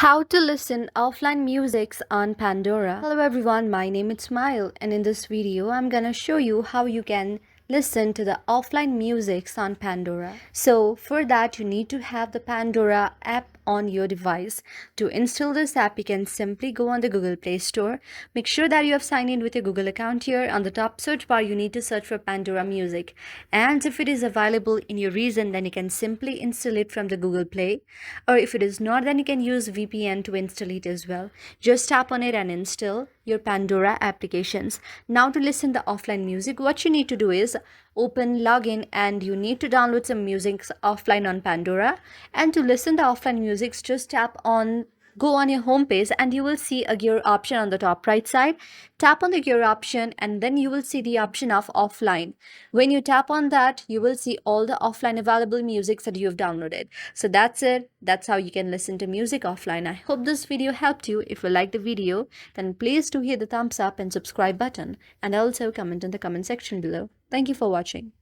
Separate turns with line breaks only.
How to listen offline musics on Pandora. Hello everyone, my name is Smile and in this video I'm gonna show you how you can listen to the offline musics on Pandora. So for that you need to have the Pandora app on your device. To install this app you can simply go on the Google Play Store. Make sure that you have signed in with your Google account here. On the top search bar you need to search for Pandora Music, and if it is available in your region then you can simply install it from the Google Play, or if it is not then you can use VPN to install it as well. Just tap on it and install your Pandora applications. Now to listen the offline music, what you need to do is open login and you need to download some music offline on Pandora. And to listen the offline music, just go on your home page and you will see a gear option on the top right side. Tap on the gear option and then you will see the option of offline. When you tap on that, you will see all the offline available music that you have downloaded. So that's it. That's how you can listen to music offline. I hope this video helped you. If you like the video, then please do hit the thumbs up and subscribe button, and also comment in the comment section below. Thank you for watching.